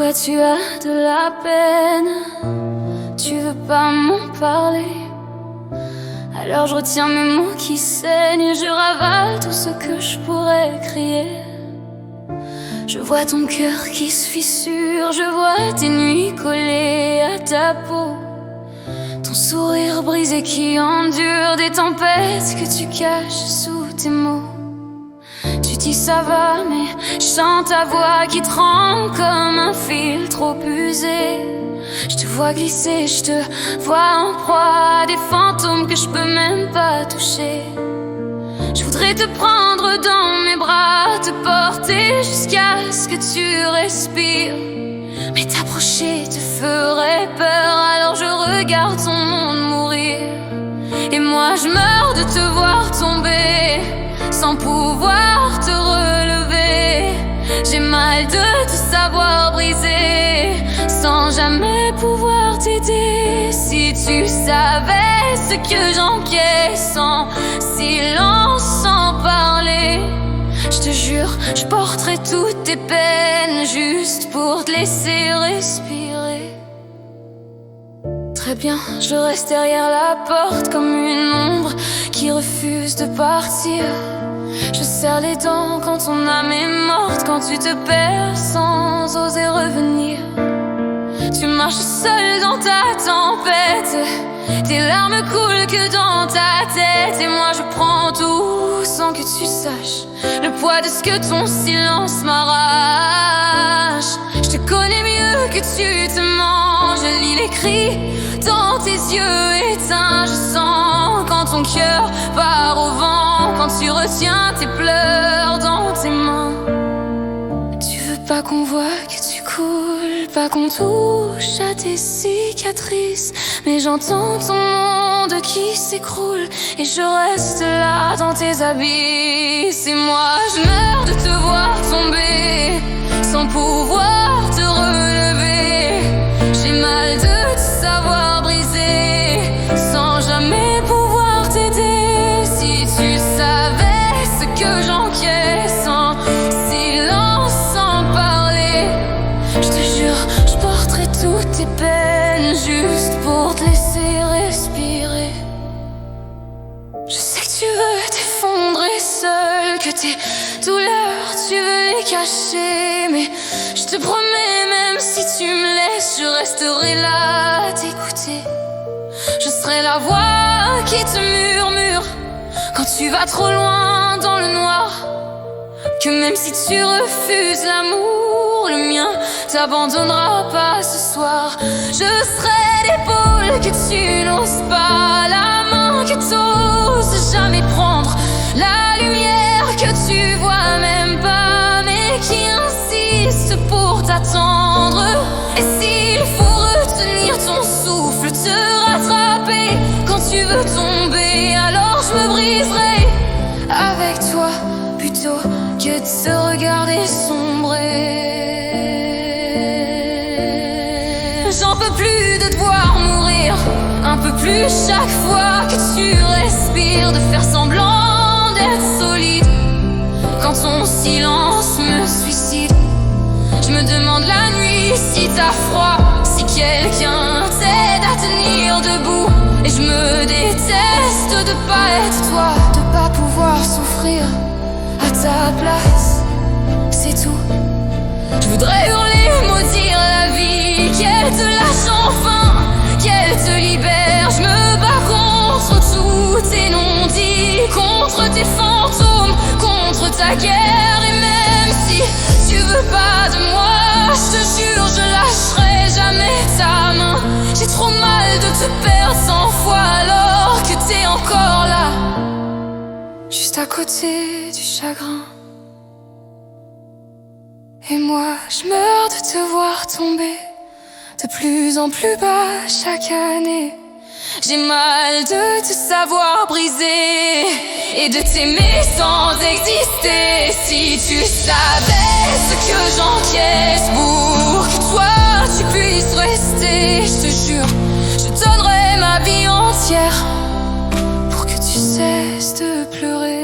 vois tu as de la peine, tu veux pas m'en parler. Alors je retiens mes mots qui saignent, je ravale tout ce que je pourrais crier. Je vois ton cœur qui se fissure, je vois tes nuits collées à ta peau, ton sourire brisé qui endure des tempêtes que tu caches sous tes mots. Tu dis ça va, mais je sens ta voix qui tremble comme un fil trop usé. Je te vois glisser, je te vois en proie à des fantômes que je peux même pas toucher. Je voudrais te prendre dans mes bras, te porter jusqu'à ce que tu respires. Mais t'approcher te ferait peur, alors je regarde ton monde mourir. Et moi je meurs de te voir tomber, sans pouvoir te relever. J'ai mal de te savoir briser, sans jamais pouvoir t'aider. Si tu savais ce que j'encaisse en silence, sans parler, je te jure, je porterai toutes tes peines juste pour te laisser respirer. Très bien, je reste derrière la porte comme une ombre qui refuse de partir. Je serre les dents quand ton âme est morte, quand tu te perds sans oser revenir. Tu marches seul dans ta tempête, tes larmes coulent que dans ta tête. Et moi je prends tout sans que tu saches le poids de ce que ton silence m'arrache. Je te connais mieux que tu te mens, je lis les cris dans tes yeux éteints. Je sens quand ton cœur part au vent, quand tu retiens tes pleurs dans tes mains. Tu veux pas qu'on voit que tu coules, pas qu'on touche à tes cicatrices, mais j'entends ton monde qui s'écroule et je reste là dans tes abysses. Et moi je meurs de te voir tomber, sans pouvoir te relever. J'ai mal de te savoir briser, sans jamais pouvoir t'aider. Si tu savais ce que j'encaisse en silence, sans parler, je te jure, je porterai toutes tes peines juste pour te laisser respirer. Je sais que tu veux t'effondrer seul, que tes douleurs tu veux les cacher, mais je te promets, même si tu me laisses, je resterai là à t'écouter. Je serai la voix qui te murmure quand tu vas trop loin dans le noir, que même si tu refuses l'amour, le mien t'abandonnera pas ce soir. Je serai l'épaule que tu n'oses pas, la main que t'oses jamais prendre, la lumière que tu vois même pas, mais qui insiste pour t'attendre. Et s'il faut retenir ton souffle, te rattraper quand tu veux tomber, alors je me briserai avec toi plutôt que de te regarder sombrer. J'en peux plus de te voir mourir, un peu plus chaque fois que tu respires, de faire semblant d'être solide quand ton silence me suicide. Je me demande la nuit si t'as froid, si quelqu'un t'aide à tenir debout. Et je me déteste de pas être toi, de pas pouvoir souffrir à ta place, c'est tout. Je voudrais hurler, maudire la vie, qu'elle te lâche enfin, qu'elle te libère. Je me bats contre tous tes non-dits, contre tes fantômes, contre ta guerre. Et même si tu veux pas de moi, je te jure, je lâcherai jamais ta main. J'ai trop mal de te perdre 100 fois alors que t'es encore là, juste à côté du chagrin. Et moi je meurs de te voir tomber de plus en plus bas chaque année. J'ai mal de te savoir briser et de t'aimer sans exister. Si tu savais ce que j'encaisse pour que toi tu puisses rester, je te jure, je donnerais ma vie entière pour que tu cesses de pleurer.